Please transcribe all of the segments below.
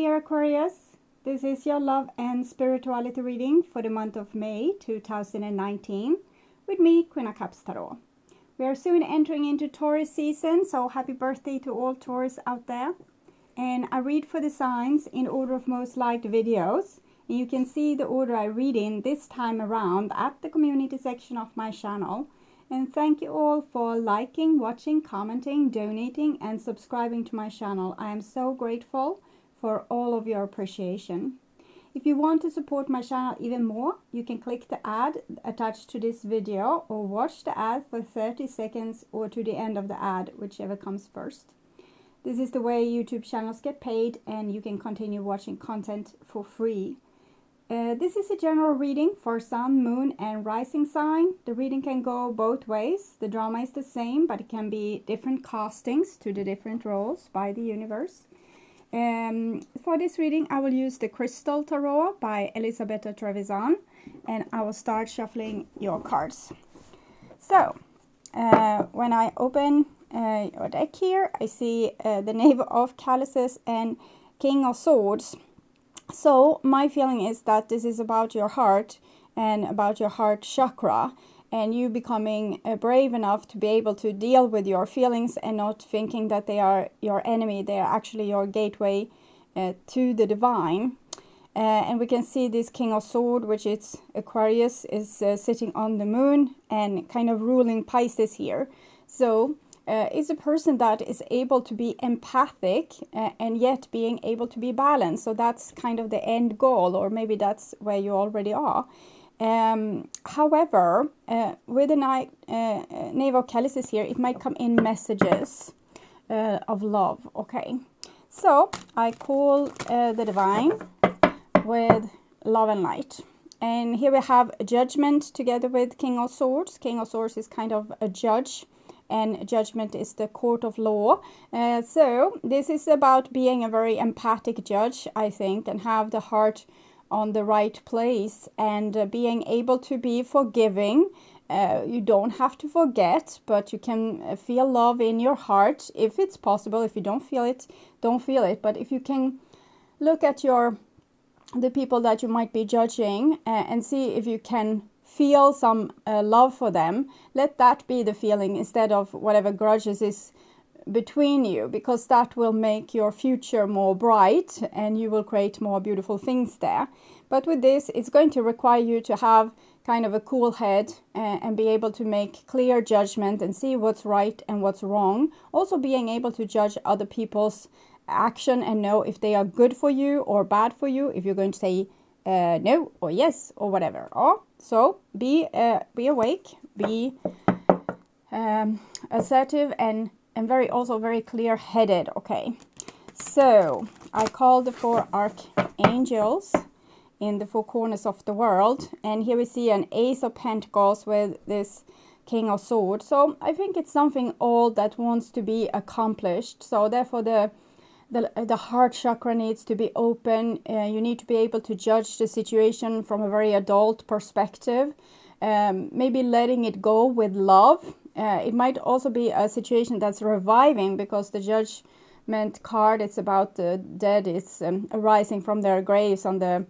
dear Aquarius, this is your love and spirituality reading for the month of May 2019 with me, Queen of Cups Tarot. We are soon entering into Taurus season, so happy birthday to all Taurus out there. And I read for the signs in order of most liked videos. And you can see the order I read in this time around at the community section of my channel. And thank you all for liking, watching, commenting, donating and subscribing to my channel. I am so grateful for all of your appreciation. If you want to support my channel even more, you can click the ad attached to this video or watch the ad for 30 seconds or to the end of the ad, whichever comes first. This is the way YouTube channels get paid and you can continue watching content for free. This is a general reading for Sun, Moon and Rising sign. The reading can go both ways. The drama is the same, but it can be different castings to the different roles by the universe. For this reading, I will use the Crystal Tarot by Elisabetta Trevisan, and I will start shuffling your cards. So, when I open your deck here, I see the Knave of Chalices and King of Swords. So my feeling is that this is about your heart and about your heart chakra and you becoming brave enough to be able to deal with your feelings and not thinking that they are your enemy. They are actually your gateway to the divine. And we can see this King of Swords, which is Aquarius, is sitting on the moon and kind of ruling Pisces here. So is a person that is able to be empathic and yet being able to be balanced. So that's kind of the end goal, or maybe that's where you already are. However, with the Knave of Chalices here, it might come in messages of love. Okay, so I call the divine with love and light. And here we have Judgment together with King of Swords. King of Swords is kind of a judge, and Judgment is the court of law. So this is about being a very empathic judge, I think, and have the heart on the right place and being able to be forgiving. You don't have to forget, but you can feel love in your heart if it's possible. If you don't feel it, don't feel it. But if you can look at the people that you might be judging and see if you can feel some love for them, let that be the feeling instead of whatever grudges is between you, because that will make your future more bright and you will create more beautiful things there. But with this, it's going to require you to have kind of a cool head and be able to make clear judgment and see what's right and what's wrong. Also being able to judge other people's action and know if they are good for you or bad for you, if you're going to say no or yes or whatever. So be awake, be assertive and very clear-headed. Okay, so I call the 4 archangels in the 4 corners of the world, and here we see an Ace of Pentacles with this King of Swords. So I think it's something old that wants to be accomplished. So therefore the heart chakra needs to be open. You need to be able to judge the situation from a very adult perspective. Maybe letting it go with love. It might also be a situation that's reviving, because the Judgment card, it's about the dead is arising from their graves on the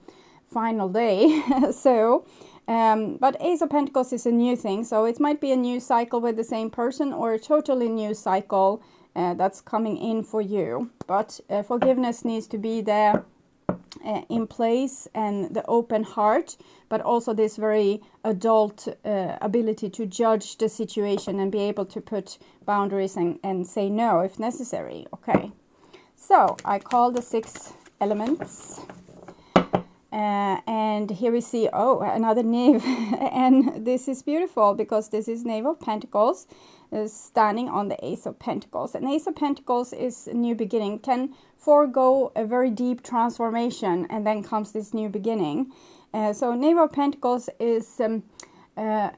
final day. So, but Ace of Pentacles is a new thing. So it might be a new cycle with the same person, or a totally new cycle that's coming in for you. But forgiveness needs to be there in place, and the open heart, but also this very adult ability to judge the situation and be able to put boundaries and say no if necessary. Okay, so I call the 6 elements. And here we see, another knave. And this is beautiful because this is Knave of Pentacles standing on the Ace of Pentacles. And Ace of Pentacles is a new beginning, can forego a very deep transformation, and then comes this new beginning. So Knave of Pentacles is a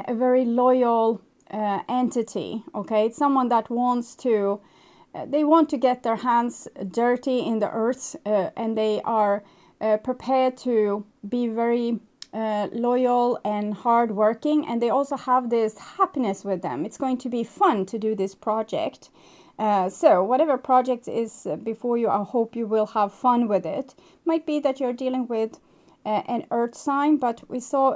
very loyal entity. Okay, it's someone that wants to, they want to get their hands dirty in the earth, and they are prepared to be very loyal and hardworking, and they also have this happiness with them. It's going to be fun to do this project, So whatever project is before you, I hope you will have fun with it. Might be that you're dealing with an earth sign, but we saw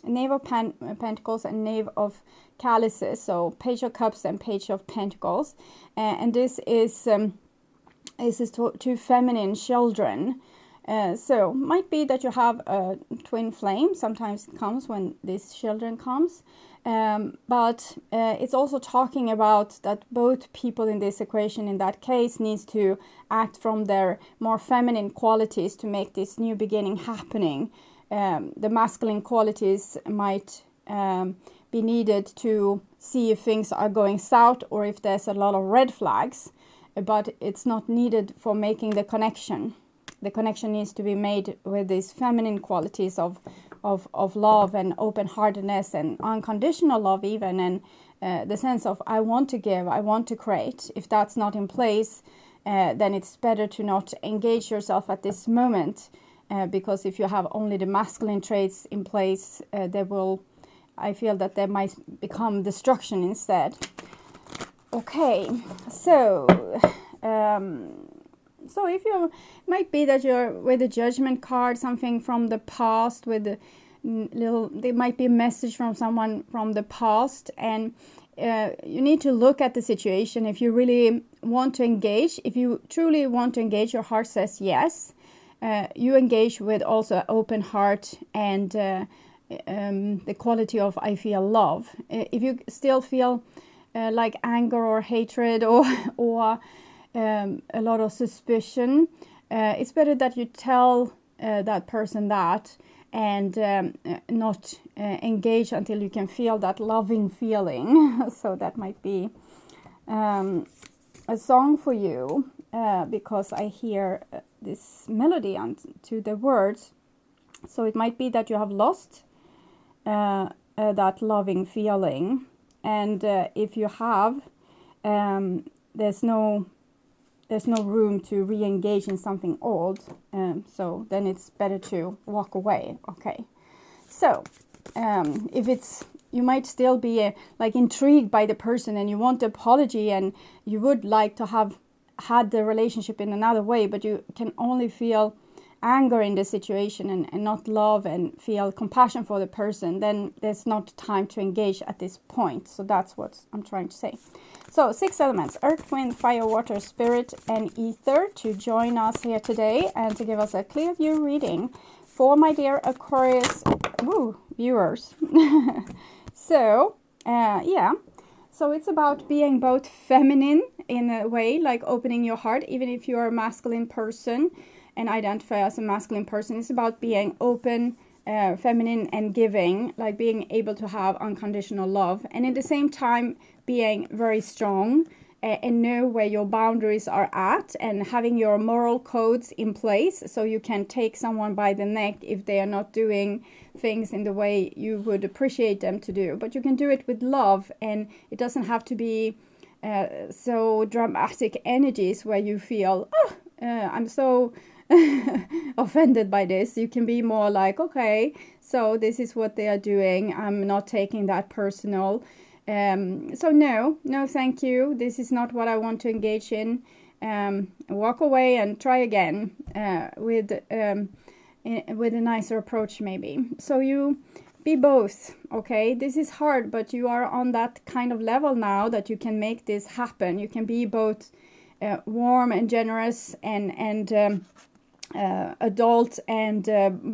Knave of Pentacles and Knave of Chalices, so Page of Cups and Page of Pentacles, and this is two feminine children. So might be that you have a twin flame. Sometimes it comes when these children comes, but it's also talking about that both people in this equation, in that case, needs to act from their more feminine qualities to make this new beginning happening. The masculine qualities might be needed to see if things are going south or if there's a lot of red flags, but it's not needed for making the connection. The connection needs to be made with these feminine qualities of love and open-heartedness and unconditional love even, and the sense of I want to give, I want to create. If that's not in place, then it's better to not engage yourself at this moment, because if you have only the masculine traits in place, I feel that there might become destruction instead. Okay, so so if you might be that you're with a judgment card, something from the past, with a there might be a message from someone from the past, and you need to look at the situation. If you really want to engage, if you truly want to engage, your heart says yes. You engage with also an open heart and the quality of I feel love. If you still feel like anger or hatred or a lot of suspicion, it's better that you tell that person that, and not engage until you can feel that loving feeling. So that might be a song for you, because I hear this melody to the words. So it might be that you have lost that loving feeling, and if you have, there's no room to re-engage in something old, so then it's better to walk away. Okay, so if it's, you might still be like intrigued by the person and you want the apology and you would like to have had the relationship in another way, but you can only feel anger in the situation and not love and feel compassion for the person, then there's not time to engage at this point. So that's what I'm trying to say. So 6 elements: earth, wind, fire, water, spirit, and ether, to join us here today and to give us a clear view reading for my dear Aquarius viewers. So yeah, so it's about being both feminine in a way, like opening your heart, even if you're a masculine person and identify as a masculine person. It's about being open, feminine, and giving, like being able to have unconditional love, and at the same time being very strong and know where your boundaries are at, and having your moral codes in place so you can take someone by the neck if they are not doing things in the way you would appreciate them to do. But you can do it with love, and it doesn't have to be so dramatic energies where you feel, I'm so offended by this. You can be more like, okay, so this is what they are doing, I'm not taking that personal. So no thank you, this is not what I want to engage in. Walk away and try again with a nicer approach maybe. So you be both. Okay, this is hard, but you are on that kind of level now that you can make this happen. You can be both warm and generous and adult and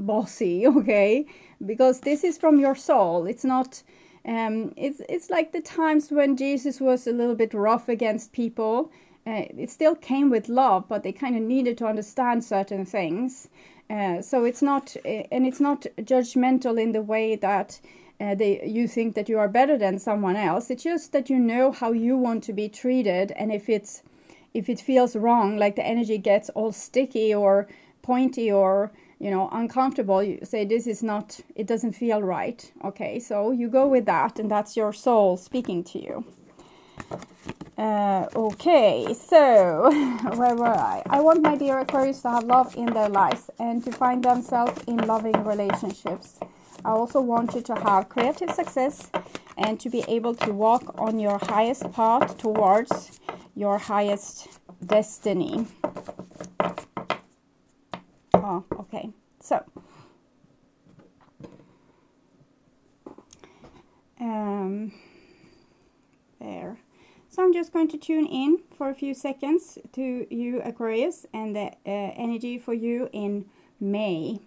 bossy, okay, because this is from your soul. It's not it's like the times when Jesus was a little bit rough against people. It still came with love, but they kind of needed to understand certain things. So it's not, and it's not judgmental in the way that you think that you are better than someone else. It's just that you know how you want to be treated, and if it feels wrong, like the energy gets all sticky or pointy or uncomfortable, you say this is not, it doesn't feel right. Okay, so you go with that, and that's your soul speaking to you. Okay, so where were I? I want my dear Aquarius to have love in their lives and to find themselves in loving relationships. I also want you to have creative success and to be able to walk on your highest path towards your highest destiny. Oh, okay. So, there. So I'm just going to tune in for a few seconds to you, Aquarius, and the energy for you in May.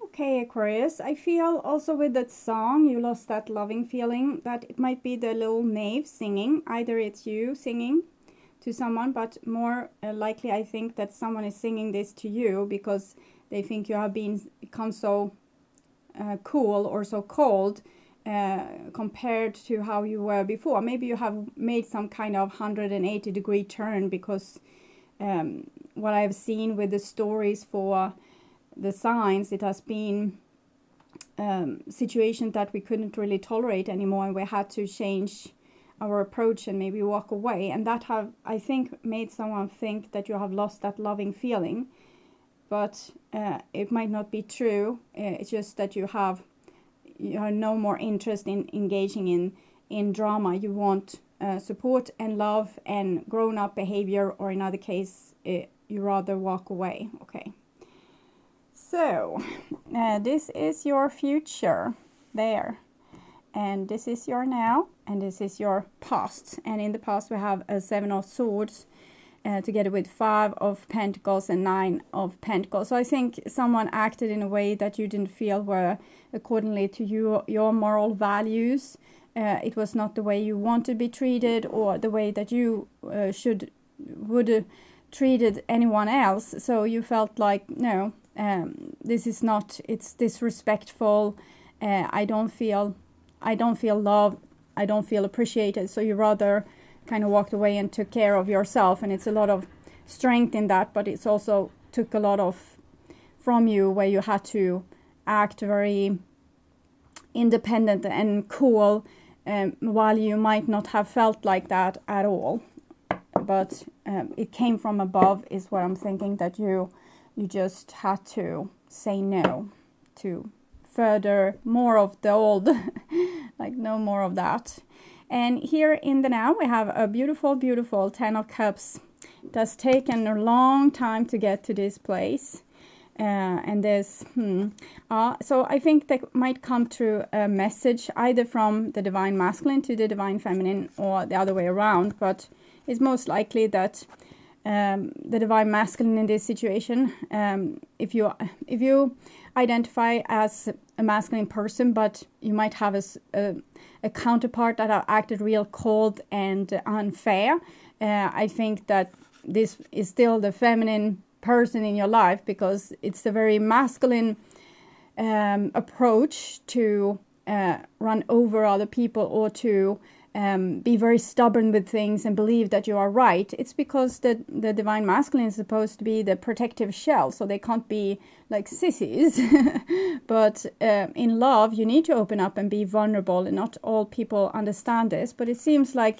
Okay, Aquarius, I feel also with that song, you lost that loving feeling, that it might be the little knave singing. Either it's you singing to someone, but more likely I think that someone is singing this to you because they think you have become so cool or so cold compared to how you were before. Maybe you have made some kind of 180-degree turn, because what I've seen with the stories for the signs, it has been situations that we couldn't really tolerate anymore, and we had to change our approach and maybe walk away, and that have, I think, made someone think that you have lost that loving feeling. But it might not be true. It's just that you have no more interest in engaging in drama. You want support and love and grown-up behavior, or in other case you rather walk away. Okay, so this is your future there, and this is your now, and this is your past. And in the past we have a 7 of Swords together with 5 of Pentacles and 9 of Pentacles. So I think someone acted in a way that you didn't feel were accordingly to your moral values. It was not the way you want to be treated, or the way that you would treated anyone else. So you felt like, no, this is not, it's disrespectful. I don't feel loved, I don't feel appreciated. So you rather kind of walked away and took care of yourself, and it's a lot of strength in that, but it's also took a lot of from you, where you had to act very independent and cool, while you might not have felt like that at all. But it came from above is what I'm thinking, that you just had to say no to further more of the old like no more of that. And here in the now we have a beautiful, beautiful 10 of Cups. It has taken a long time to get to this place. And there's, so I think that might come through a message either from the Divine Masculine to the Divine Feminine, or the other way around. But it's most likely that the Divine Masculine in this situation, if you identify as a masculine person, but you might have a counterpart that have acted real cold and unfair, I think that this is still the feminine person in your life, because it's the very masculine approach to run over other people, or to be very stubborn with things and believe that you are right. It's because the Divine Masculine is supposed to be the protective shell, so they can't be like sissies. But in love you need to open up and be vulnerable, and not all people understand this. But it seems like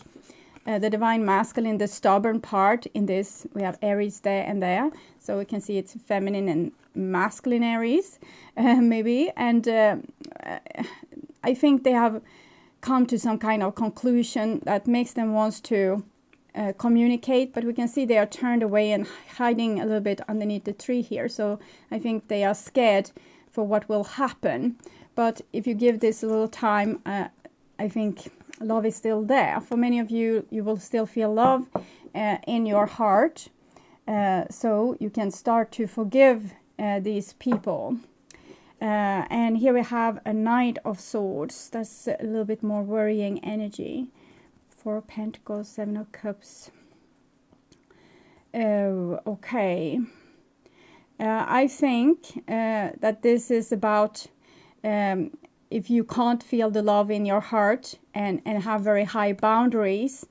the Divine Masculine, the stubborn part in this, we have Aries there and there, so we can see it's feminine and masculine Aries, maybe. And I think they have come to some kind of conclusion that makes them want to communicate, but we can see they are turned away and hiding a little bit underneath the tree here. So I think they are scared for what will happen. But if you give this a little time, I think love is still there. For many of you, you will still feel love in your heart. So you can start to forgive these people. And here we have a Knight of Swords. That's a little bit more worrying energy. 4 of Pentacles, 7 of Cups. Oh, okay. I think that this is about if you can't feel the love in your heart and have very high boundaries,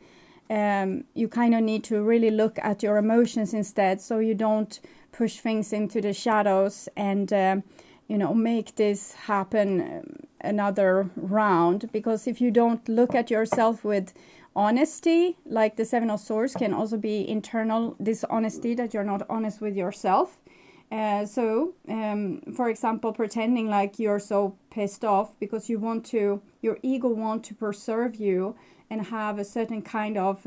you kind of need to really look at your emotions instead, so you don't push things into the shadows and make this happen another round. Because if you don't look at yourself with honesty, like the 7 of Swords can also be internal dishonesty, that you're not honest with yourself, For example, pretending like you're so pissed off because your ego want to preserve you and have a certain kind of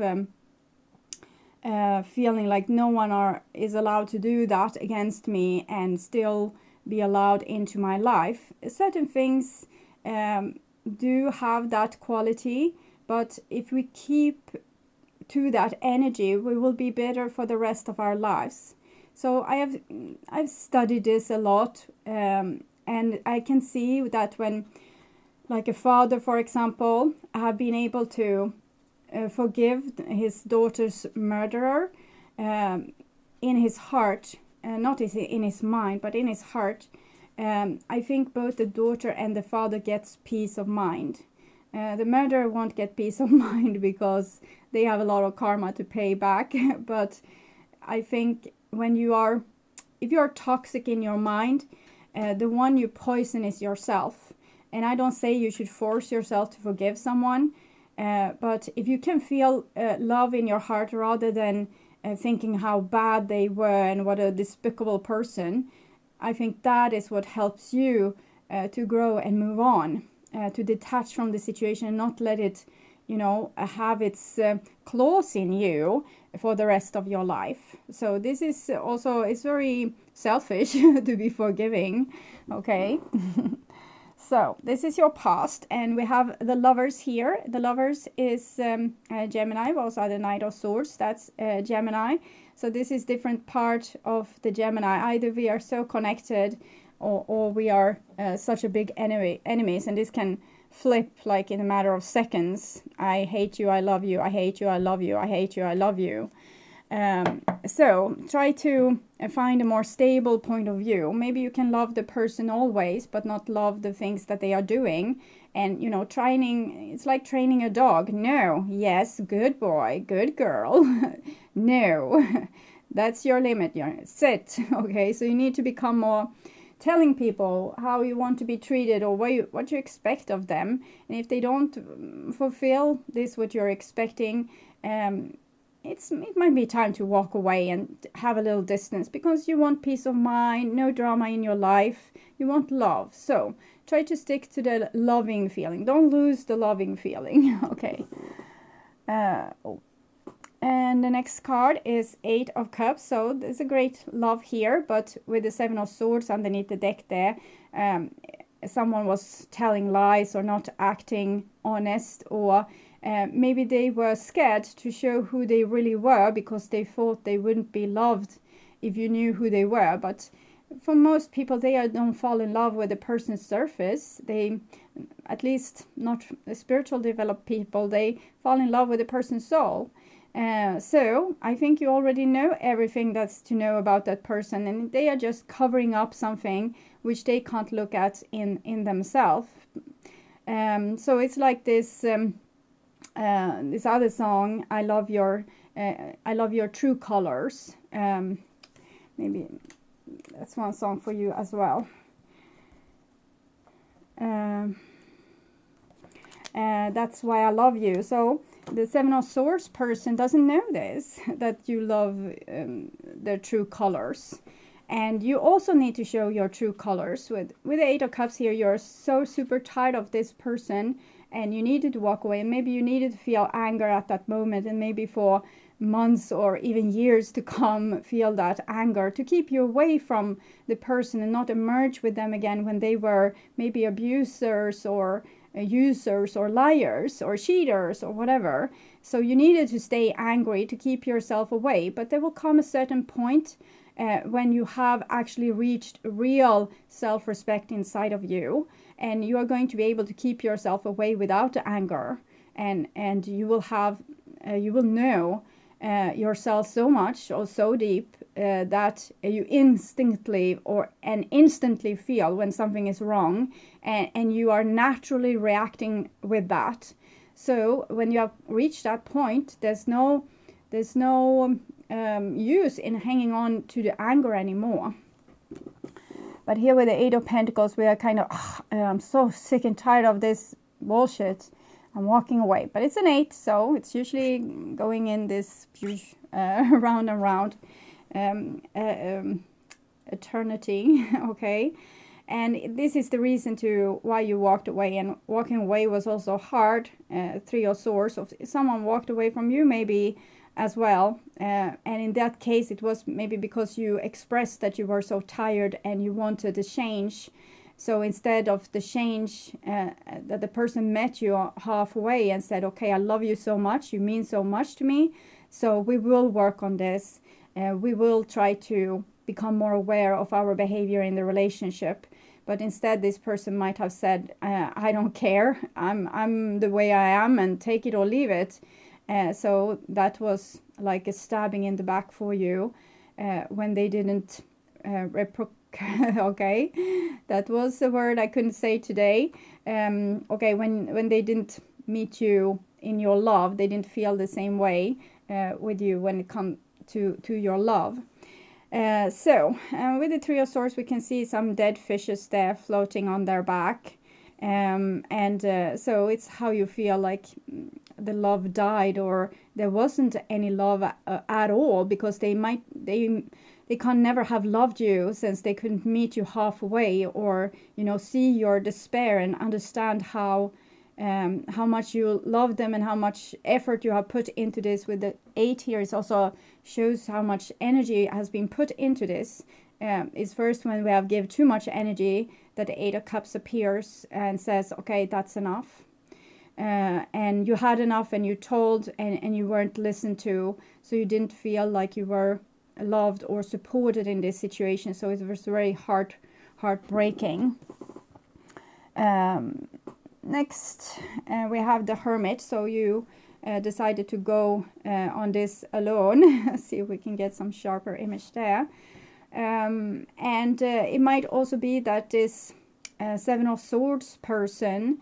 feeling like no one is allowed to do that against me and still be allowed into my life. Certain things do have that quality, but if we keep to that energy, we will be better for the rest of our lives. So I've studied this a lot, and I can see that when, like a father, for example, have been able to forgive his daughter's murderer in his heart, not in his mind, but in his heart, I think both the daughter and the father gets peace of mind. The murderer won't get peace of mind because they have a lot of karma to pay back. But I think if you are toxic in your mind, the one you poison is yourself. And I don't say you should force yourself to forgive someone, but if you can feel love in your heart rather than thinking how bad they were and what a despicable person, I think that is what helps you to grow and move on, to detach from the situation and not let it, have its claws in you for the rest of your life. So this is also, it's very selfish to be forgiving, okay? So this is your past, and we have the Lovers here. The Lovers is Gemini, also the Knight of Swords, that's Gemini. So this is different part of the Gemini. Either we are so connected or we are such a big enemies, and this can flip like in a matter of seconds. I hate you, I love you, I hate you, I love you, I hate you, I love you. So try to find a more stable point of view. Maybe you can love the person always, but not love the things that they are doing. And, it's like training a dog. No, yes, good boy, good girl. No, that's your limit. Sit. Okay, so you need to become more telling people how you want to be treated or what you expect of them. And if they don't fulfill this, what you're expecting, it might be time to walk away and have a little distance, because you want peace of mind, no drama in your life. You want love. So try to stick to the loving feeling. Don't lose the loving feeling. Okay. And the next card is 8 of Cups. So there's a great love here, but with the 7 of Swords underneath the deck there, someone was telling lies or not acting honest, or maybe they were scared to show who they really were because they thought they wouldn't be loved if you knew who they were. But for most people, they don't fall in love with a person's surface. They, at least not the spiritual developed people, they fall in love with a person's soul. So I think you already know everything that's to know about that person, and they are just covering up something which they can't look at in themselves. So it's like this this other song, I love your true colors. Maybe that's one song for you as well. That's why I love you. So the 7 of Swords person doesn't know this, that you love their true colors. And you also need to show your true colors. With the 8 of Cups here, you're so super tired of this person and you needed to walk away. And maybe you needed to feel anger at that moment, and maybe for months or even years to come feel that anger to keep you away from the person and not emerge with them again when they were maybe abusers or users or liars or cheaters or whatever. So you needed to stay angry to keep yourself away. But there will come a certain point when you have actually reached real self-respect inside of you, and you are going to be able to keep yourself away without anger, and you will have you will know yourself so much or so deep that you instantly feel when something is wrong, and you are naturally reacting with that. So when you have reached that point, there's no use in hanging on to the anger anymore. But here with the 8 of Pentacles, we are kind of, I'm so sick and tired of this bullshit. I'm walking away. But it's an 8, so it's usually going in this round and round. eternity. Okay, and this is the reason to why you walked away, and walking away was also hard. Three of Swords, if someone walked away from you, maybe as well, and in that case it was maybe because you expressed that you were so tired and you wanted a change. So instead of the change, that the person met you halfway and said, okay, I love you so much, you mean so much to me, so we will work on this. We will try to become more aware of our behavior in the relationship. But instead this person might have said, I don't care, I'm the way I am, and take it or leave it. So that was like a stabbing in the back for you, when they didn't okay, that was a word I couldn't say today. Okay, when they didn't meet you in your love, they didn't feel the same way with you when it comes to your love. So with the Three of Swords, we can see some dead fishes there floating on their back. So it's how you feel like the love died, or there wasn't any love at all, because they can never have loved you since they couldn't meet you halfway, or see your despair and understand how much you love them and how much effort you have put into this. With the 8 here, it also shows how much energy has been put into this. It's first when we have given too much energy that the 8 of Cups appears and says, okay, that's enough. And you had enough, and you told, and you weren't listened to, so you didn't feel like you were loved or supported in this situation. So it was very heartbreaking. Next, we have the Hermit. So you decided to go on this alone. See if we can get some sharper image there. And it might also be that this Seven of Swords person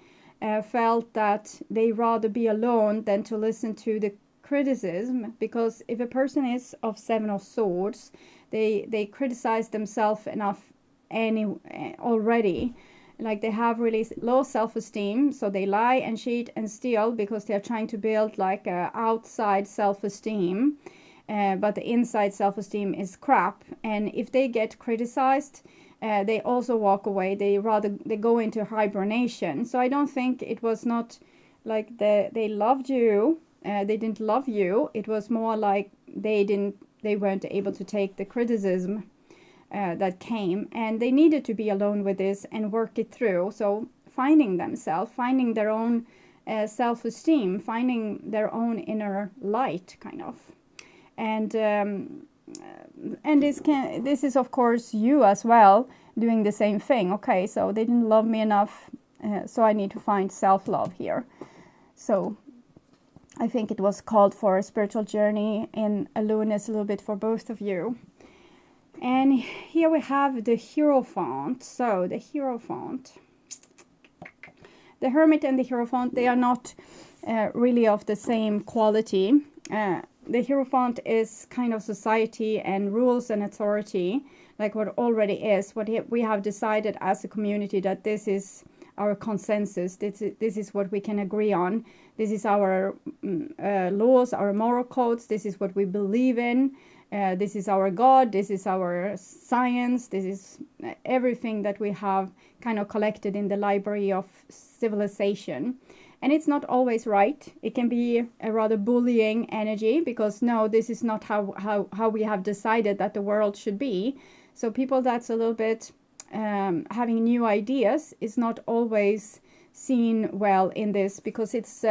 felt that they rather be alone than to listen to the criticism, because if a person is of Seven of Swords, they criticize themselves enough already. Like, they have really low self-esteem, so they lie and cheat and steal because they are trying to build like a outside self-esteem, but the inside self-esteem is crap. And if they get criticized, they also walk away. They go into hibernation. So I don't think it was not like they loved you. They didn't love you. It was more like they weren't able to take the criticism that came, and they needed to be alone with this and work it through. So finding themselves, finding their own self-esteem, finding their own inner light, kind of. And this is of course you as well doing the same thing. Okay, so they didn't love me enough, so I need to find self-love here. So I think it was called for a spiritual journey in aloneness a little bit for both of you. And here we have the Hierophant. So the Hierophant, the Hermit and the Hierophant, they are not really of the same quality. The Hierophant is kind of society and rules and authority, like what already is. What we have decided as a community, that this is our consensus. This is what we can agree on. This is our laws, our moral codes. This is what we believe in. This is our God. This is our science. This is everything that we have kind of collected in the library of civilization. And it's not always right. It can be a rather bullying energy, because no, this is not how we have decided that the world should be. So people that's a little bit having new ideas is not always seen well in this, because it's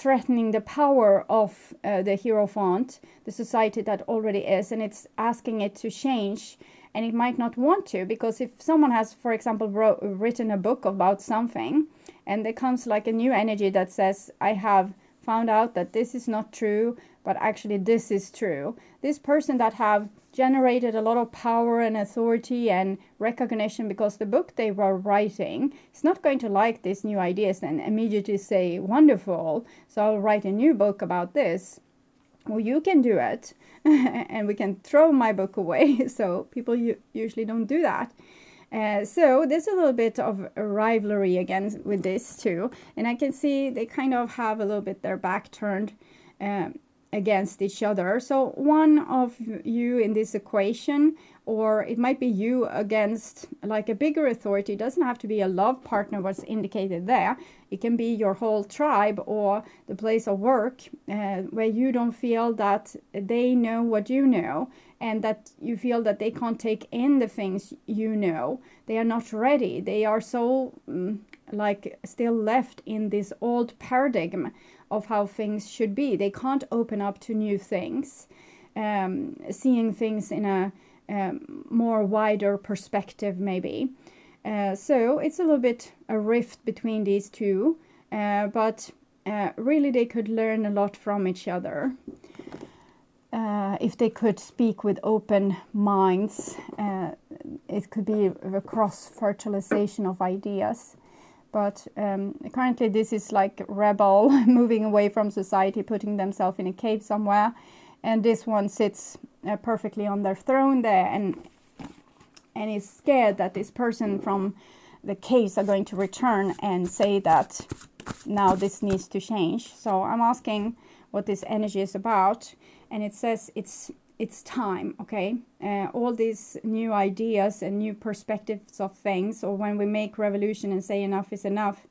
threatening the power of the Hierophant, the society that already is, and it's asking it to change. And it might not want to, because if someone has, for example, written a book about something, and there comes like a new energy that says, I have found out that this is not true, but actually this is true. This person that have generated a lot of power and authority and recognition because the book they were writing is not going to like these new ideas and immediately say, wonderful, so I'll write a new book about this. Well, you can do it and we can throw my book away. So people usually don't do that. So there's a little bit of a rivalry again with this too. And I can see they kind of have a little bit their back turned. against each other. So one of you in this equation, or it might be you against like a bigger authority. It doesn't have to be a love partner what's indicated there. It can be your whole tribe or the place of work where you don't feel that they know what you know, and that you feel that they can't take in the things you know. They are not ready. They are so like still left in this old paradigm of how things should be. They can't open up to new things, seeing things in a more wider perspective maybe. So it's a little bit a rift between these two, but really they could learn a lot from each other. If they could speak with open minds, it could be a cross-fertilization of ideas. But currently this is like rebel, moving away from society, putting themselves in a cave somewhere. And this one sits perfectly on their throne there and is scared that this person from the caves are going to return and say that now this needs to change. So I'm asking what this energy is about. And it says it's time, okay? All these new ideas and new perspectives of things, or when we make revolution and say enough is enough,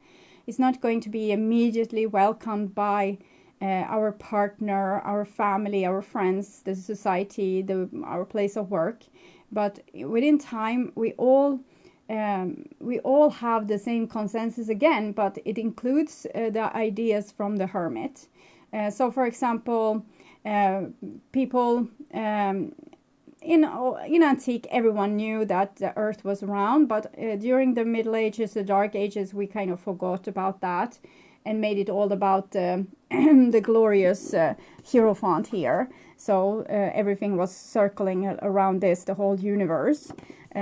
it's not going to be immediately welcomed by our partner, our family, our friends, the society, our place of work. But within time, we all have the same consensus again, but it includes the ideas from the hermit. So, for example, people in antique, everyone knew that the earth was round, but during the Middle Ages, the Dark Ages, we kind of forgot about that and made it all about the glorious Hierophant here. So everything was circling around this, the whole universe.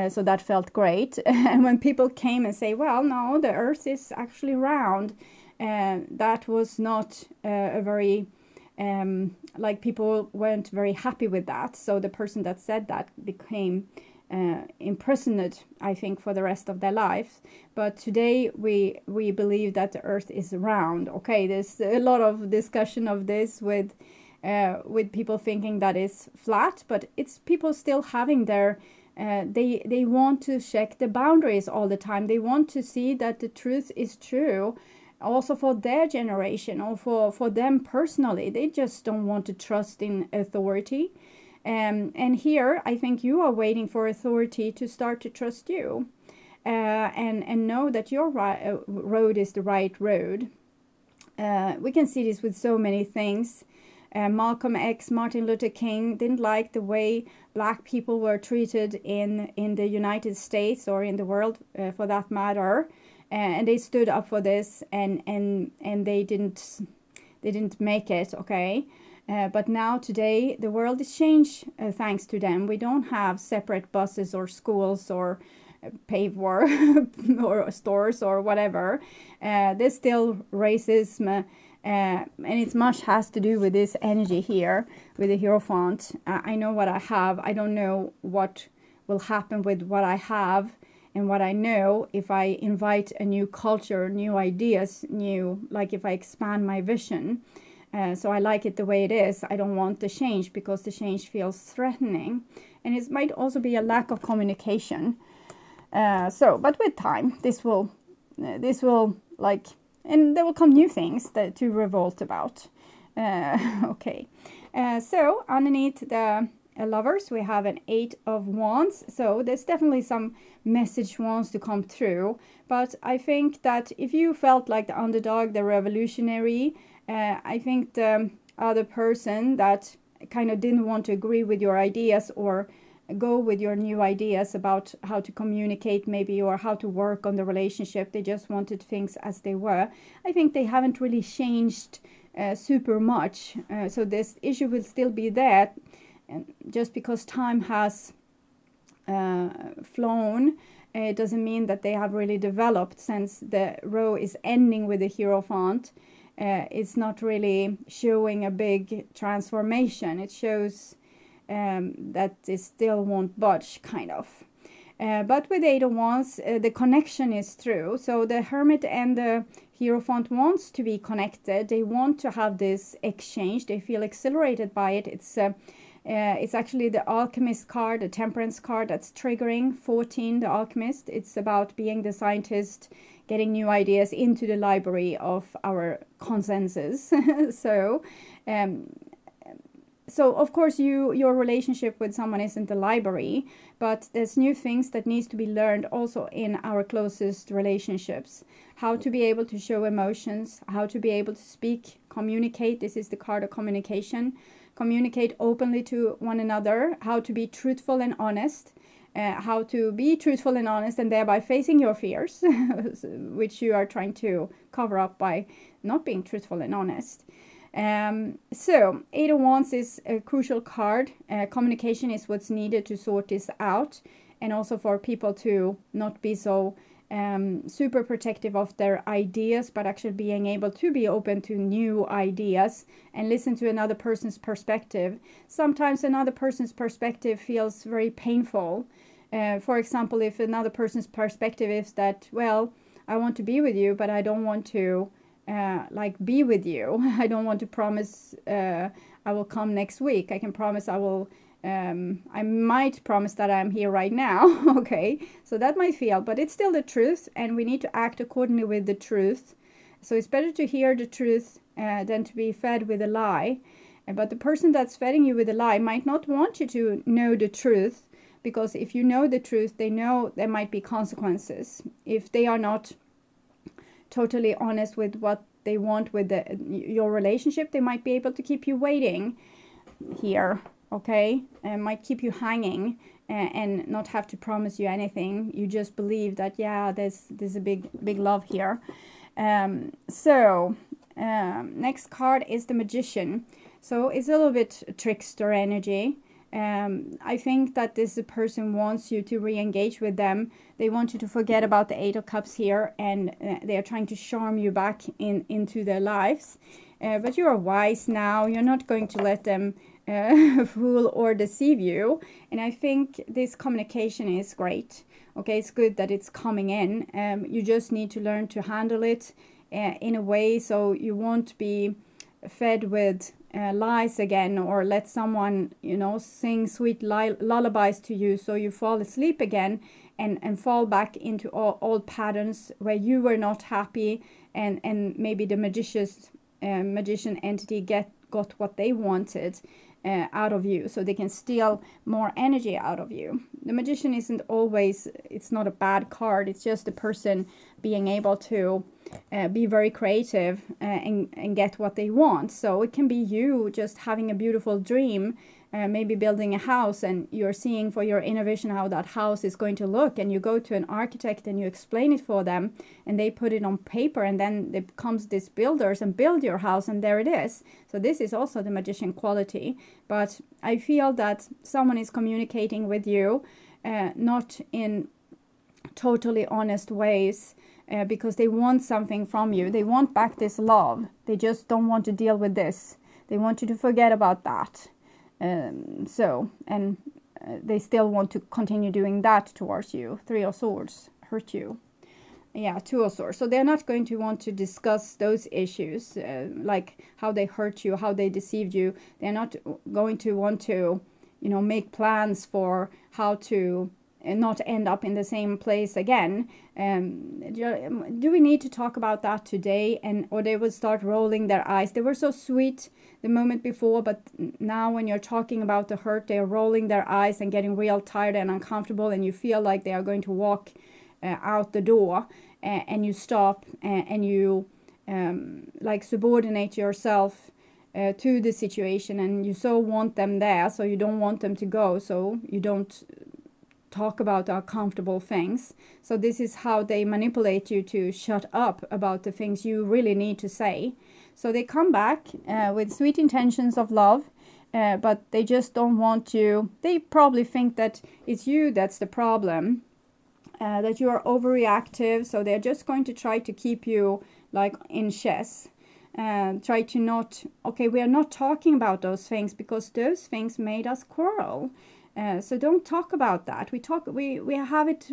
So that felt great. And when people came and say, well, no, the earth is actually round, that was not a very... like people weren't very happy with that. So the person that said that became imprisoned, I think, for the rest of their life. But today we believe that the earth is round. Okay, there's a lot of discussion of this with people thinking that it's flat, but it's people still having their they want to check the boundaries all the time. They want to see that the truth is true, also for their generation or for them personally. They just don't want to trust in authority. And here, I think you are waiting for authority to start to trust you, and know that your road is the right road. We can see this with so many things. Malcolm X, Martin Luther King didn't like the way black people were treated in the United States or in the world, for that matter. And they stood up for this, and they didn't make it, okay? But now today the world is changed thanks to them. We don't have separate buses or schools or paved war or stores or whatever. There's still racism, and it much has to do with this energy here with the Hierophant. I know what I have. I don't know what will happen with what I have. And what I know, if I invite a new culture, new ideas, like if I expand my vision. So I like it the way it is. I don't want the change because the change feels threatening. And it might also be a lack of communication. But with time, this will like, and there will come new things to revolt about. Okay. So underneath the Lovers, we have an 8 of Wands. So there's definitely some message wants to come through. But I think that if you felt like the underdog, the revolutionary, I think the other person that kind of didn't want to agree with your ideas or go with your new ideas about how to communicate maybe, or how to work on the relationship, they just wanted things as they were. I think they haven't really changed super much. So this issue will still be there. And just because time has flown, it doesn't mean that they have really developed, since the row is ending with the Hierophant. It's not really showing a big transformation. It shows that it still won't budge, kind of. But with 8 of Wands, the connection is through. So the Hermit and the Hierophant wants to be connected. They want to have this exchange. They feel exhilarated by it. It's actually the Alchemist card, the Temperance card that's triggering 14, the Alchemist. It's about being the scientist, getting new ideas into the library of our consensus. So of course your relationship with someone isn't the library, but there's new things that needs to be learned also in our closest relationships. How to be able to show emotions, how to be able to speak, communicate. This is the card of communication. Communicate openly to one another, how to be truthful and honest, how to be truthful and honest and thereby facing your fears, which you are trying to cover up by not being truthful and honest. So 8 of Wands is a crucial card. Communication is what's needed to sort this out, and also for people to not be so super protective of their ideas, but actually being able to be open to new ideas and listen to another person's perspective. Sometimes another person's perspective feels very painful. For example, if another person's perspective is that, well, I want to be with you, but I don't want to be with you. I don't want to promise I will come next week. I can promise I will. I might promise that I'm here right now. Okay, so that might feel, but it's still the truth, and we need to act accordingly with the truth. So it's better to hear the truth than to be fed with a lie. But the person that's feeding you with a lie might not want you to know the truth, because if you know the truth, they know there might be consequences. If they are not totally honest with what they want with your relationship, they might be able to keep you waiting here. Okay, might keep you hanging and not have to promise you anything. You just believe that, yeah, there's a big love here. Next card is the Magician. So it's a little bit trickster energy. I think that this person wants you to re-engage with them. They want you to forget about the 8 of Cups here, and they are trying to charm you back into their lives. But you are wise now. You're not going to let them fool or deceive you. And I think this communication is great. Okay, it's good that it's coming in. You just need to learn to handle it in a way so you won't be fed with lies again, or let someone, sing sweet lullabies to you so you fall asleep again and fall back into old patterns where you were not happy, and maybe the magician entity got what they wanted out of you, so they can steal more energy out of you. The Magician isn't always, it's not a bad card, it's just a person being able to be very creative and get what they want. So it can be you just having a beautiful dream, maybe building a house, and you're seeing for your inner vision how that house is going to look, and you go to an architect and you explain it for them, and they put it on paper, and then there comes this builders and build your house, and there it is. So this is also the Magician quality. But I feel that someone is communicating with you not in totally honest ways, because they want something from you. They want back this love. They just don't want to deal with this. They want you to forget about that. They still want to continue doing that towards you. 3 of Swords, hurt you. Yeah, 2 of Swords. So they're not going to want to discuss those issues, like how they hurt you, how they deceived you. They're not going to want to, make plans for how to not end up in the same place again. Do we need to talk about that today? Or they will start rolling their eyes. They were so sweet the moment before, but now when you're talking about the hurt, they're rolling their eyes and getting real tired and uncomfortable, and you feel like they are going to walk out the door, and you stop and you subordinate yourself to the situation, and you so want them there, so you don't want them to go, so you don't talk about uncomfortable things. So this is how they manipulate you to shut up about the things you really need to say. So they come back with sweet intentions of love, but they just don't want you. They probably think that it's you that's the problem, that you are overreactive. So they're just going to try to keep you like in chess. try to not, okay, we are not talking about those things because those things made us quarrel. So don't talk about that. We have it,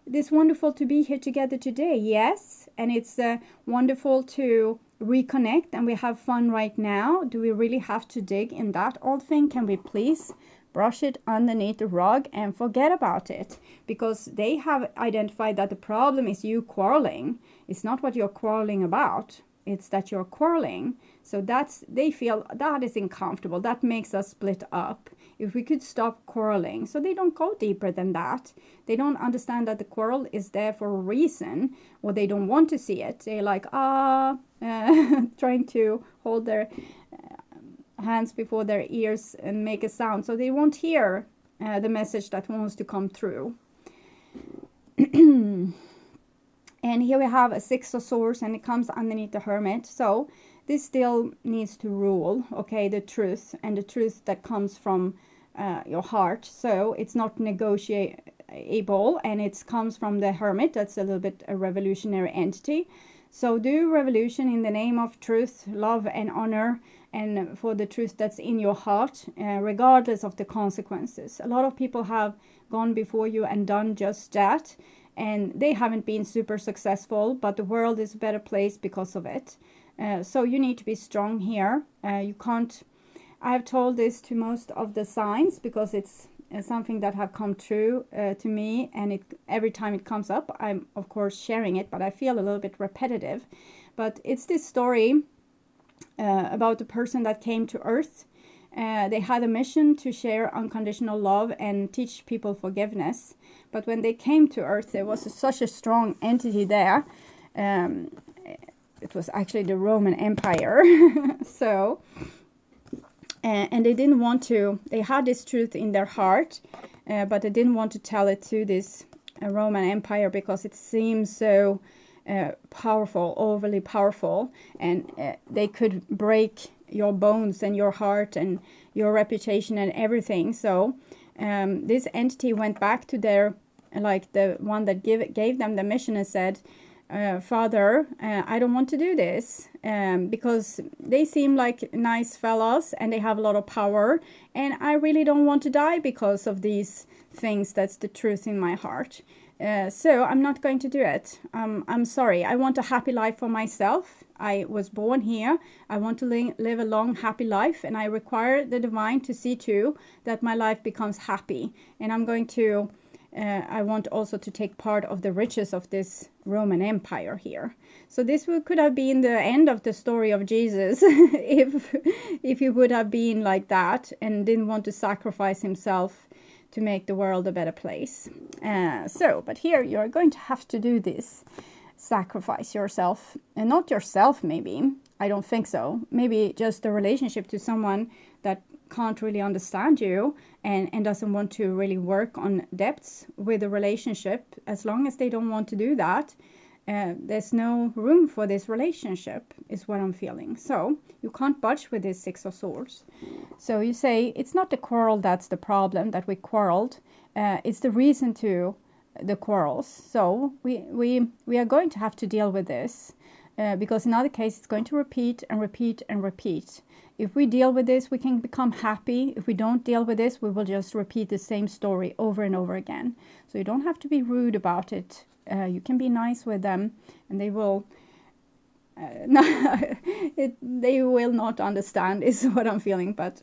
this wonderful to be here together today, yes, and it's wonderful to reconnect, and we have fun right now. Do we really have to dig in that old thing? Can we please brush it underneath the rug and forget about it? Because they have identified that the problem is you quarreling. It's not what you're quarreling about. It's that you're quarreling. So they feel that is uncomfortable. That makes us split up. If we could stop quarreling. So they don't go deeper than that. They don't understand that the quarrel is there for a reason, or they don't want to see it. They're like, trying to hold their hands before their ears and make a sound. So they won't hear the message that wants to come through. And here we have a Six of Swords, and it comes underneath the Hermit. So this still needs to rule, okay, the truth, and the truth that comes from your heart. So it's not negotiable, and it comes from the Hermit. That's a little bit a revolutionary entity. So do revolution in the name of truth, love, and honor, and for the truth that's in your heart, regardless of the consequences. A lot of people have gone before you and done just that, and they haven't been super successful, but the world is a better place because of it. So you need to be strong here. You can't, I have told this to most of the signs because it's something that have come true to me, and every time it comes up, I'm of course sharing it, but I feel a little bit repetitive. But it's this story about the person that came to Earth. They had a mission to share unconditional love and teach people forgiveness. But when they came to Earth, there was such a strong entity there. It was actually the Roman Empire. So, and they didn't want to, they had this truth in their heart, but they didn't want to tell it to this Roman Empire because it seems so powerful, overly powerful, and they could break your bones and your heart and your reputation and everything. So this entity went back to their, like the one that gave them the mission, and said, Father, I don't want to do this because they seem like nice fellows and they have a lot of power, and I really don't want to die because of these things. That's the truth in my heart. So I'm not going to do it. I'm sorry. I want a happy life for myself. I was born here. I want to live a long, happy life, and I require the divine to see to that my life becomes happy. And I'm going to, I want also to take part of the riches of this Roman Empire here. So this could have been the end of the story of Jesus if he would have been like that and didn't want to sacrifice himself to make the world a better place. But here you are going to have to do this. Sacrifice yourself, and not yourself maybe, I don't think so, maybe just a relationship to someone that can't really understand you and doesn't want to really work on depths with a relationship. As long as they don't want to do that, there's no room for this relationship, is what I'm feeling. So you can't budge with this Six of Swords. So you say it's not the quarrel that's the problem, that we quarreled, it's the reason to the quarrels. So we are going to have to deal with this because in other cases it's going to repeat and repeat and repeat. If we deal with this, we can become happy. If we don't deal with this, we will just repeat the same story over and over again. So you don't have to be rude about it. You can be nice with them, and they will they will not understand, is what I'm feeling, but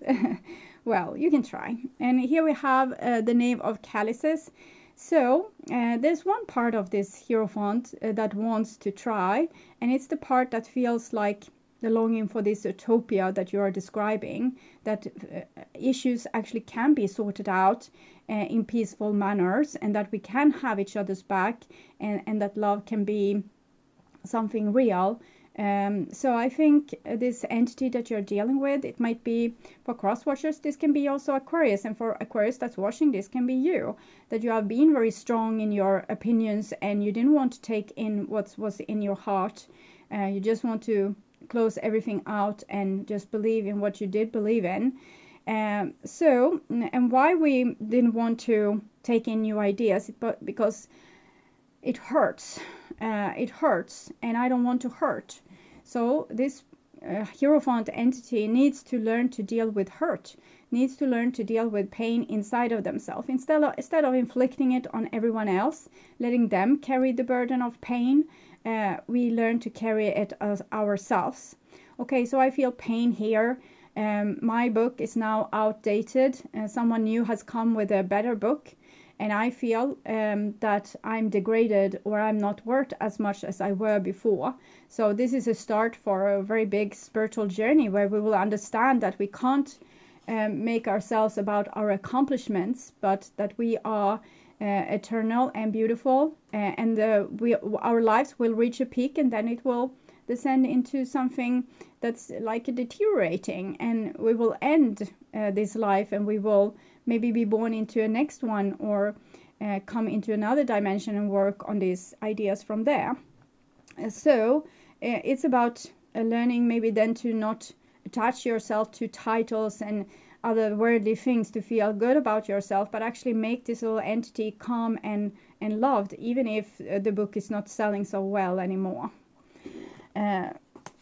well, you can try. And here we have the Knave of Chalices. So there's one part of this Hierophant that wants to try, and it's the part that feels like the longing for this utopia that you are describing, that issues actually can be sorted out in peaceful manners, and that we can have each other's back, and that love can be something real. So I think this entity that you're dealing with, it might be for cross-watchers, this can be also Aquarius, and for Aquarius that's watching, this can be you, that you have been very strong in your opinions and you didn't want to take in what was in your heart. You just want to close everything out and just believe in what you did believe in. And why we didn't want to take in new ideas, but because it hurts. It hurts, and I don't want to hurt. So this Hierophant entity needs to learn to deal with hurt, needs to learn to deal with pain inside of themselves. Instead of inflicting it on everyone else, letting them carry the burden of pain, we learn to carry it as ourselves. Okay, so I feel pain here. My book is now outdated. Someone new has come with a better book. And I feel that I'm degraded, or I'm not worth as much as I were before. So this is a start for a very big spiritual journey where we will understand that we can't make ourselves about our accomplishments, but that we are eternal and beautiful. And our lives will reach a peak, and then it will descend into something that's like a deteriorating. And we will end this life, and we will maybe be born into a next one, or come into another dimension and work on these ideas from there. So it's about learning maybe then to not attach yourself to titles and other worldly things to feel good about yourself, but actually make this little entity calm and loved, even if the book is not selling so well anymore.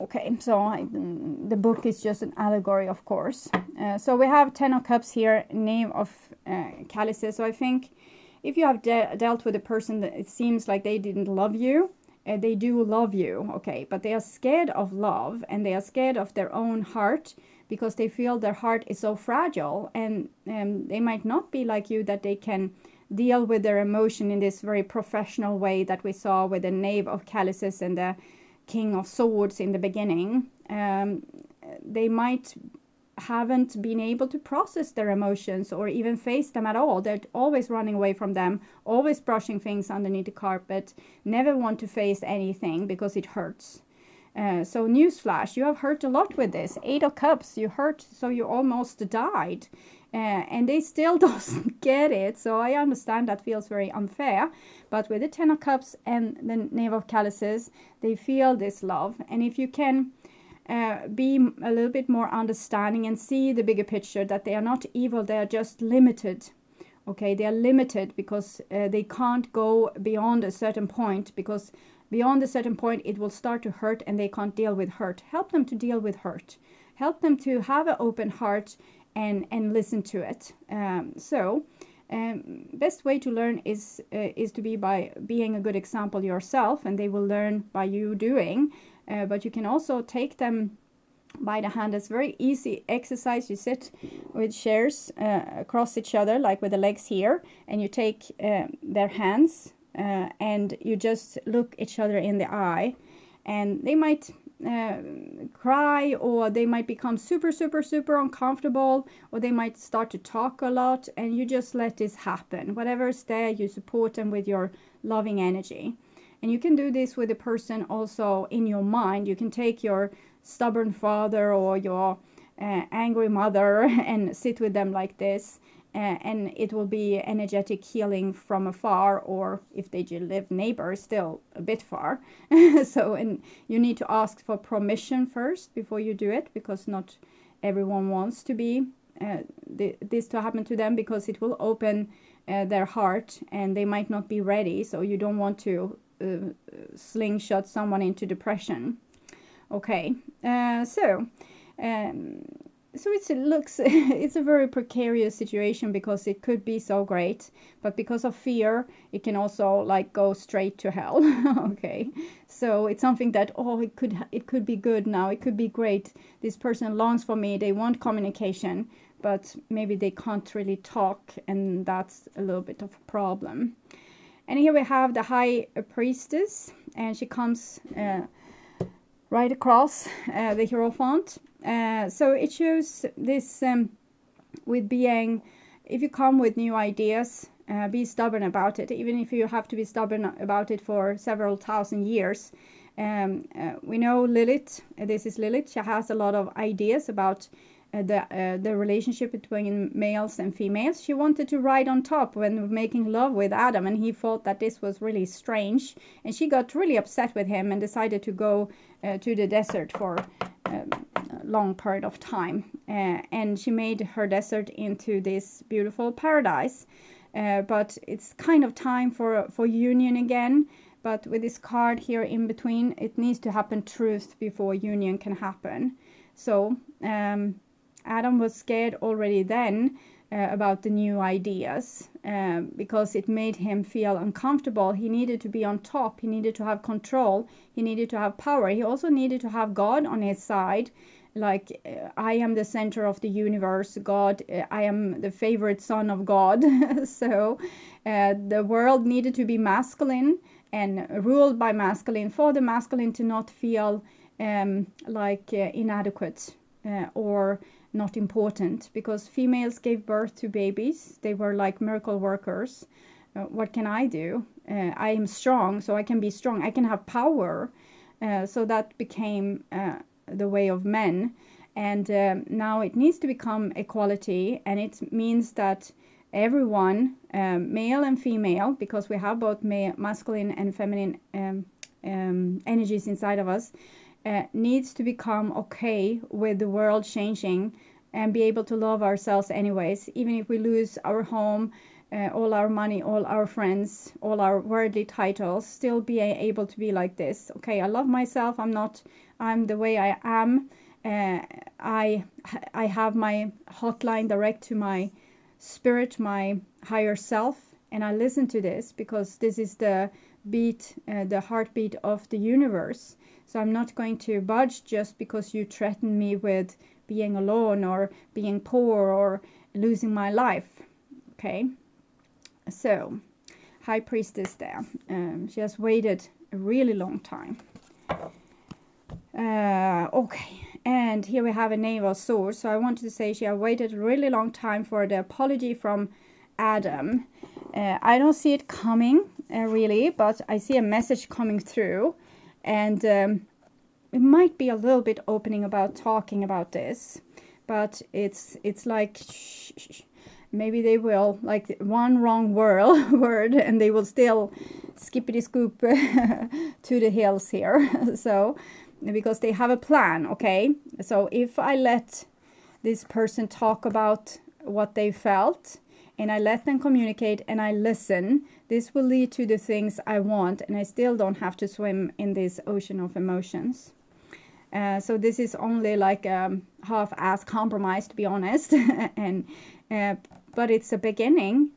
Okay, so the book is just an allegory, of course. So we have 10 of Cups here, Knave of Chalices. So I think if you have dealt with a person that it seems like they didn't love you, they do love you, okay, but they are scared of love, and they are scared of their own heart, because they feel their heart is so fragile, and they might not be like you, that they can deal with their emotion in this very professional way that we saw with the Knave of Chalices and the King of Swords in the beginning. They might haven't been able to process their emotions or even face them at all. They're always running away from them, always brushing things underneath the carpet, never want to face anything because it hurts. So newsflash, you have hurt a lot with this. 8 of Cups, you hurt so you almost died. And they still doesn't get it. So I understand that feels very unfair. But with the 10 of Cups and the Knave of Chalices, they feel this love. And if you can be a little bit more understanding and see the bigger picture, that they are not evil, they are just limited. Okay, they are limited because they can't go beyond a certain point, because beyond a certain point it will start to hurt and they can't deal with hurt. Help them to deal with hurt. Help them to have an open heart and listen to it. Best way to learn is to be by being a good example yourself, and they will learn by you doing. But you can also take them by the hand. It's very easy exercise. You sit with chairs across each other, like with the legs here, and you take their hands and you just look each other in the eye, and they might cry, or they might become super uncomfortable, or they might start to talk a lot, and you just let this happen. Whatever's there, you support them with your loving energy. And you can do this with a person also in your mind. You can take your stubborn father or your angry mother and sit with them like this, and it will be energetic healing from afar, or if they live neighbors, still a bit far. And you need to ask for permission first before you do it, because not everyone wants to be this to happen to them, because it will open their heart and they might not be ready. So you don't want to slingshot someone into depression. Okay, so it's a very precarious situation, because it could be so great, but because of fear it can also like go straight to hell. Okay, so it's something that it could be good now, it could be great, this person longs for me, they want communication, but maybe they can't really talk, and that's a little bit of a problem. And here we have the High Priestess, and she comes right across the Hierophant. So it shows this with being, if you come with new ideas, be stubborn about it, even if you have to be stubborn about it for several thousand years. We know Lilith, this is Lilith, she has a lot of ideas about the relationship between males and females. She wanted to ride on top when making love with Adam, and he thought that this was really strange, and she got really upset with him and decided to go to the desert for a long period of time, and she made her desert into this beautiful paradise. But it's kind of time for union again. But with this card here in between, it needs to happen truth before union can happen. So Adam was scared already then about the new ideas because it made him feel uncomfortable. He needed to be on top. He needed to have control. He needed to have power. He also needed to have God on his side. Like, I am the center of the universe, God, I am the favorite son of God. So the world needed to be masculine and ruled by masculine, for the masculine to not feel inadequate or not important, because females gave birth to babies. They were like miracle workers. What can I do? I am strong, so I can be strong. I can have power. So that became the way of men. And now it needs to become equality, and it means that everyone, male and female, because we have both masculine and feminine energies inside of us, needs to become okay with the world changing and be able to love ourselves anyways, even if we lose our home, all our money, all our friends, all our worldly titles, still be able to be like this. Okay, I love myself. I'm the way I am. I have my hotline direct to my spirit, my higher self, and I listen to this because this is the beat, the heartbeat of the universe. So I'm not going to budge just because you threaten me with being alone or being poor or losing my life. Okay, so High Priestess there. She has waited a really long time. Okay, and here we have a Knave of Swords. So I wanted to say she had waited a really long time for the apology from Adam. I don't see it coming really, but I see a message coming through, and it might be a little bit opening about talking about this, but it's like maybe they will, like, one wrong word and they will still skippity scoop to the hills here. So because they have a plan. Okay, so if I let this person talk about what they felt, and I let them communicate, and I listen, this will lead to the things I want, and I still don't have to swim in this ocean of emotions. So this is only like a half-ass compromise, to be honest. And but it's a beginning.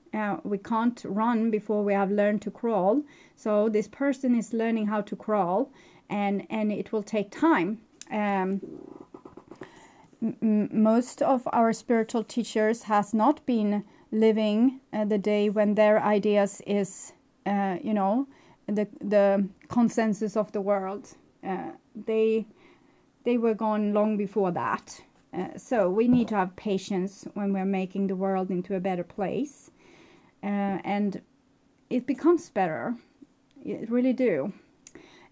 We can't run before we have learned to crawl. So this person is learning how to crawl, and it will take time. Most of our spiritual teachers has not been living the day when their ideas is, the consensus of the world. They were gone long before that. So we need to have patience when we're making the world into a better place. And it becomes better. It really do.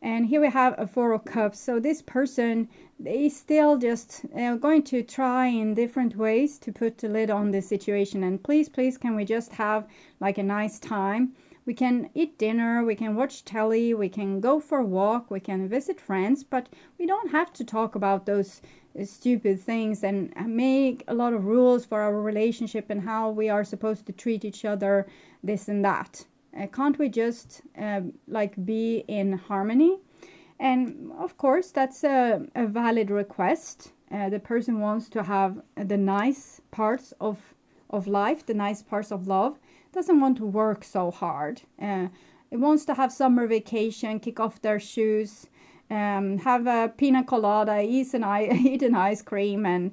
And here we have a Four of Cups. So this person, they still just going to try in different ways to put the lid on this situation. And please, can we just have like a nice time? We can eat dinner, we can watch telly, we can go for a walk, we can visit friends, but we don't have to talk about those stupid things and make a lot of rules for our relationship and how we are supposed to treat each other, this and that. Can't we just be in harmony? And of course, that's a valid request. The person wants to have the nice parts of life, the nice parts of love. Doesn't want to work so hard. It wants to have summer vacation, kick off their shoes, have a pina colada, eat an ice cream, and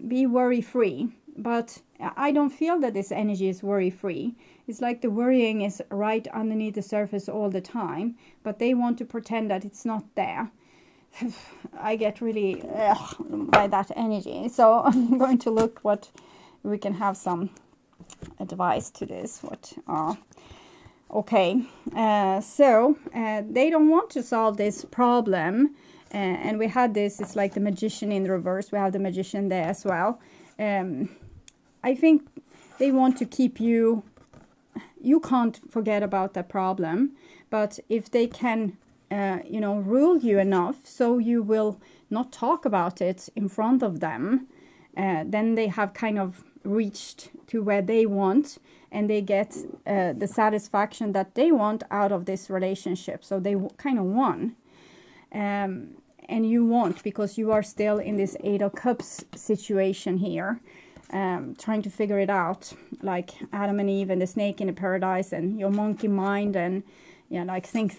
be worry free. But I don't feel that this energy is worry free. It's like the worrying is right underneath the surface all the time, but they want to pretend that it's not there. I get really by that energy. So I'm going to look what we can have some advice to this. Okay, so they don't want to solve this problem, and we had this. It's like the Magician in reverse. We have the Magician there as well. I think they want to keep you can't forget about the problem, but if they can rule you enough so you will not talk about it in front of them, then they have kind of reached to where they want, and they get the satisfaction that they want out of this relationship. So they kind of won. And you won't, because you are still in this Eight of Cups situation here, trying to figure it out, like Adam and Eve and the snake in the paradise, and your monkey mind, and yeah, like think.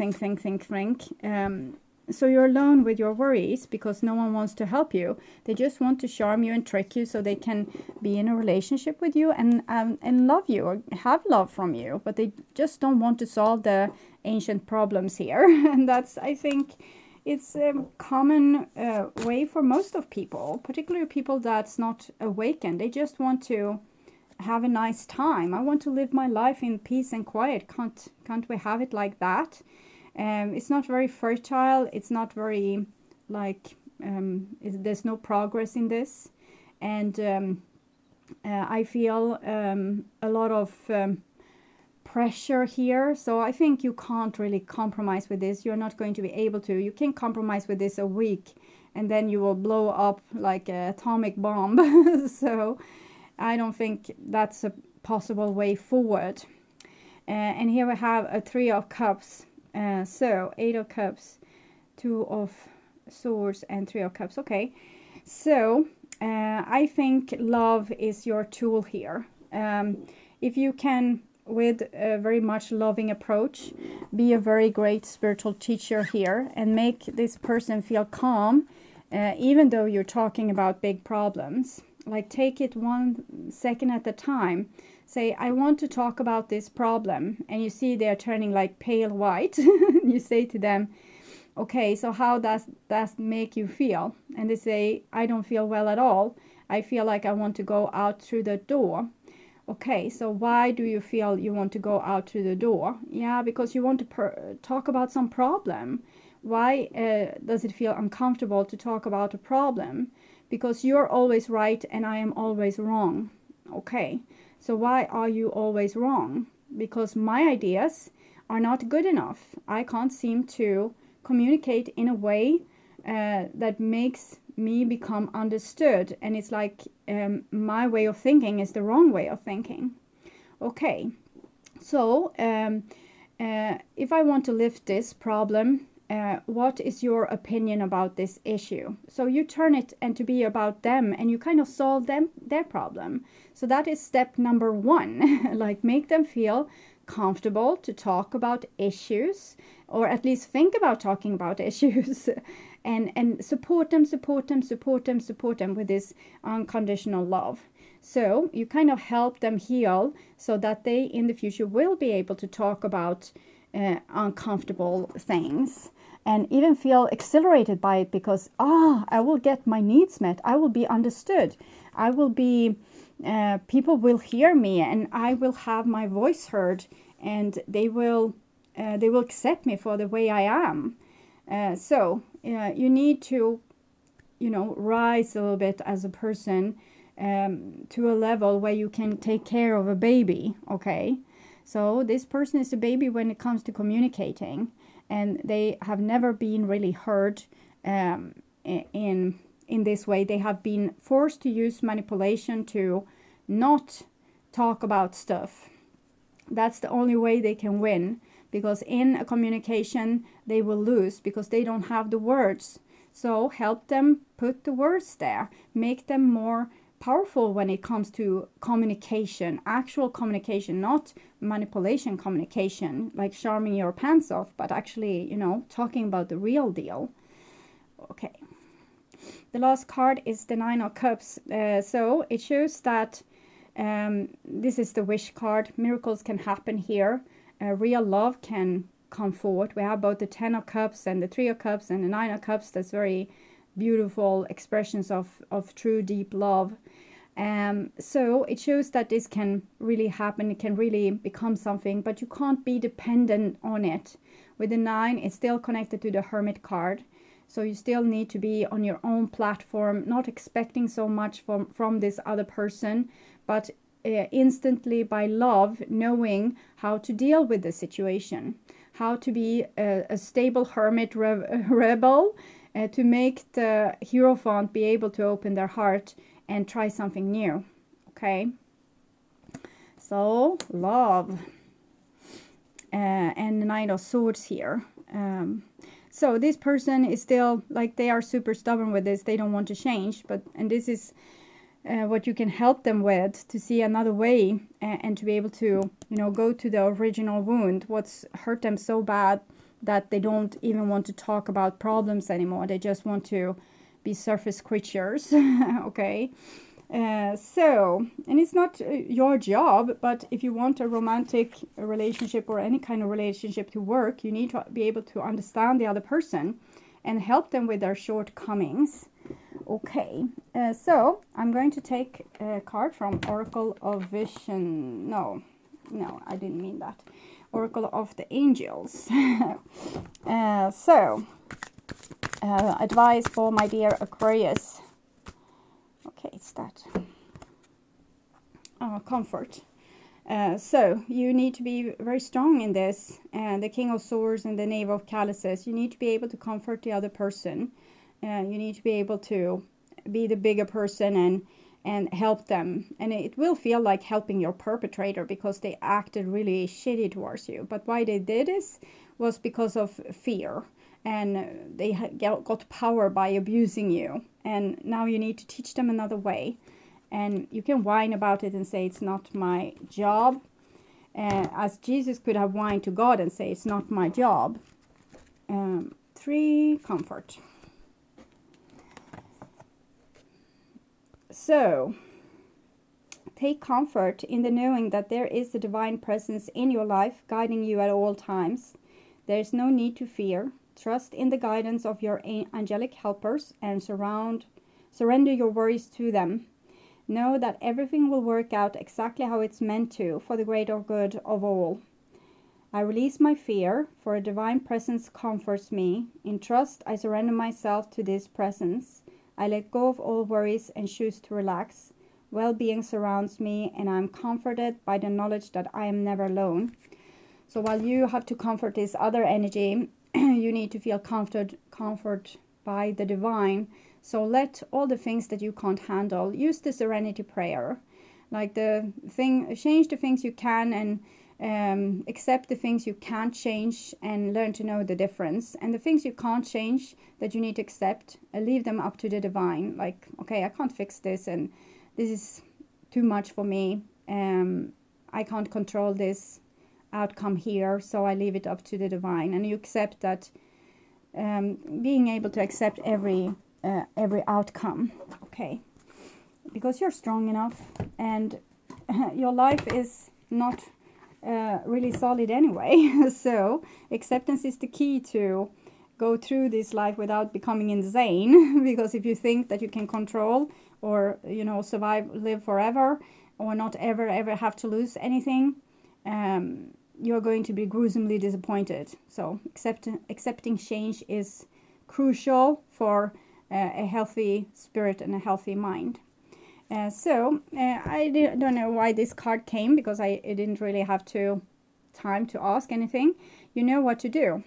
So you're alone with your worries because no one wants to help you. They just want to charm you and trick you so they can be in a relationship with you and love you or have love from you. But they just don't want to solve the ancient problems here. And that's, I think, it's a common way for most of people, particularly people that's not awakened. They just want to have a nice time. I want to live my life in peace and quiet. Can't we have it like that? It's not very fertile. It's not very, like, there's no progress in this. And I feel a lot of pressure here. So I think you can't really compromise with this. You're not going to be able to. You can compromise with this a week, and then you will blow up like an atomic bomb. So I don't think that's a possible way forward. And here we have a Three of Cups. So Eight of Cups, Two of Swords, and Three of Cups. Okay, so I think love is your tool here. If you can, with a very much loving approach, be a very great spiritual teacher here and make this person feel calm, even though you're talking about big problems. Like, take it 1 second at a time. Say, I want to talk about this problem. And you see they're turning like pale white. You say to them, okay, so how does that make you feel? And they say, I don't feel well at all. I feel like I want to go out through the door. Okay, so why do you feel you want to go out through the door? Yeah, because you want to talk about some problem. Why does it feel uncomfortable to talk about a problem? Because you're always right and I am always wrong. Okay. So why are you always wrong? Because my ideas are not good enough. I can't seem to communicate in a way that makes me become understood. And it's like my way of thinking is the wrong way of thinking. Okay, so if I want to lift this problem, what is your opinion about this issue? So you turn it and to be about them, and you kind of solve their problem. So that is step number 1. Like, make them feel comfortable to talk about issues, or at least think about talking about issues, and support them with this unconditional love. So you kind of help them heal so that they in the future will be able to talk about uncomfortable things and even feel exhilarated by it, because I will get my needs met. I will be understood. I will be, people will hear me, and I will have my voice heard, and they will accept me for the way I am. So you need to, rise a little bit as a person to a level where you can take care of a baby. Okay. So this person is a baby when it comes to communicating, and they have never been really heard in this way. They have been forced to use manipulation to not talk about stuff. That's the only way they can win, because in a communication they will lose because they don't have the words. So help them put the words there. Make them more powerful when it comes to communication, actual communication, not manipulation communication, like charming your pants off, but actually, talking about the real deal. Okay. The last card is the Nine of Cups. So it shows that this is the wish card. Miracles can happen here. Real love can come forward. We have both the Ten of Cups and the Three of Cups and the Nine of Cups. That's very beautiful expressions of true deep love. So it shows that this can really happen. It can really become something, but you can't be dependent on it. With the 9, it's still connected to the Hermit card. So you still need to be on your own platform, not expecting so much from this other person, but instantly by love, knowing how to deal with the situation, how to be a stable hermit rebel, to make the Hierophant be able to open their heart and try something new. Okay, so love and the Knight of Swords here. So this person is still, like, they are super stubborn with this. They don't want to change, and this is what you can help them with, to see another way, and to be able to, you know, go to the original wound, what's hurt them so bad that they don't even want to talk about problems anymore. They just want to be surface creatures. Okay, so, and it's not your job, but if you want a romantic relationship or any kind of relationship to work, you need to be able to understand the other person and help them with their shortcomings. Okay, so I'm going to take a card from Oracle of Vision. No, I didn't mean that. Oracle of the Angels. Advice for my dear Aquarius. Okay, it's that. Comfort. So you need to be very strong in this. The King of Swords and the Knave of Chalices. You need to be able to comfort the other person. You need to be able to be the bigger person and help them. And it will feel like helping your perpetrator, because they acted really shitty towards you. But why they did this was because of fear. And they got power by abusing you. And now you need to teach them another way. And you can whine about it and say, it's not my job. As Jesus could have whined to God and say, it's not my job. 3, comfort. So, take comfort in the knowing that there is a divine presence in your life guiding you at all times. There is no need to fear. Trust in the guidance of your angelic helpers and surrender your worries to them. Know that everything will work out exactly how it's meant to, for the greater good of all. I release my fear, for a divine presence comforts me. In trust, I surrender myself to this presence. I let go of all worries and choose to relax. Well-being surrounds me, and I am comforted by the knowledge that I am never alone. So while you have to comfort this other energy, you need to feel comfort by the divine. So let all the things that you can't handle, use the serenity prayer. Like change the things you can, and accept the things you can't change, and learn to know the difference. And the things you can't change, that you need to accept, leave them up to the divine. Like, okay, I can't fix this, and this is too much for me. I can't control this outcome here, so I leave it up to the divine. And you accept that, being able to accept every outcome. Okay, because you're strong enough, and your life is not really solid anyway. So acceptance is the key to go through this life without becoming insane. Because if you think that you can control, or, you know, survive, live forever, or not ever have to lose anything, you're going to be gruesomely disappointed. So accepting change is crucial for a healthy spirit and a healthy mind. I don't know why this card came, because I didn't really have time to ask anything. You know what to do.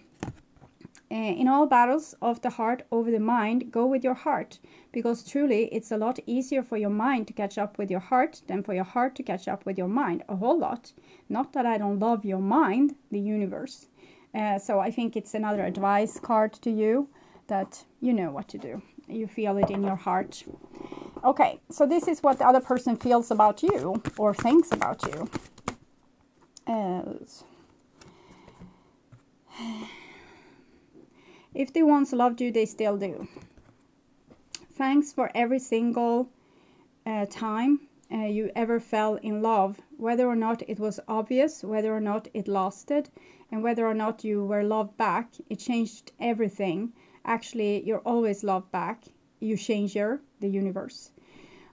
In all battles of the heart over the mind, go with your heart, because truly it's a lot easier for your mind to catch up with your heart than for your heart to catch up with your mind. A whole lot. Not that I don't love your mind, the universe. So I think it's another advice card to you, that you know what to do. You feel it in your heart. Okay, so this is what the other person feels about you, or thinks about you. If they once loved you, they still do. Thanks for every single time you ever fell in love, whether or not it was obvious, whether or not it lasted, and whether or not you were loved back. It changed everything. Actually, you're always loved back. You changer the universe.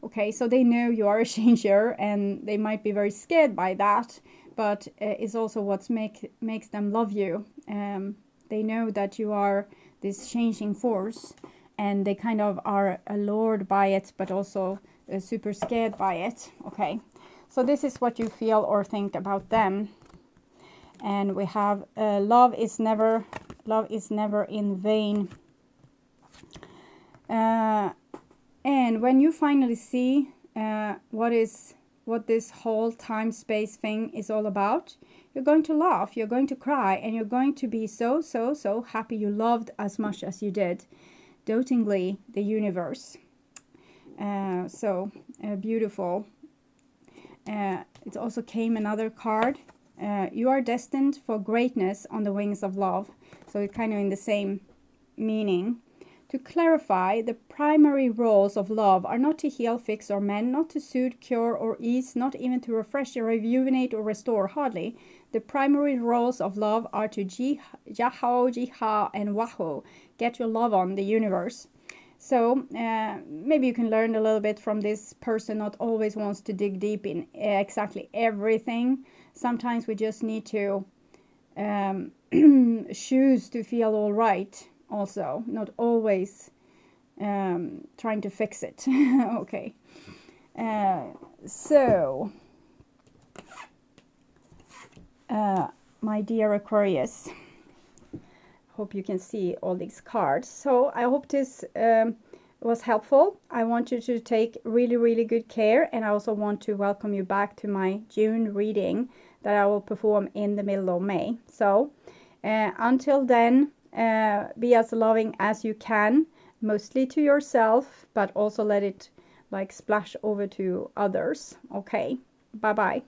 Okay, so they know you are a changer, and they might be very scared by that, but it's also what makes them love you. They know that you are this changing force, and they kind of are allured by it, but also super scared by it. Okay, so this is what you feel or think about them. And we have love is never in vain. And when you finally see what this whole time space thing is all about, you're going to laugh, you're going to cry, and you're going to be so happy you loved as much as you did dotingly the universe. Beautiful. It also came another card. You are destined for greatness on the wings of love. So it's kind of in the same meaning. To clarify, the primary roles of love are not to heal, fix, or mend, not to soothe, cure, or ease, not even to refresh, rejuvenate, or restore, hardly. The primary roles of love are to jaho, jiha, and waho. Get your love on the universe. So maybe you can learn a little bit from this person. Not always wants to dig deep in exactly everything. Sometimes we just need to choose to feel all right. Also, not always trying to fix it. Okay. My dear Aquarius, hope you can see all these cards. So I hope this was helpful. I want you to take really good care, and I also want to welcome you back to my June reading that I will perform in the middle of May. So until then, be as loving as you can, mostly to yourself, but also let it like splash over to others. Okay, bye bye.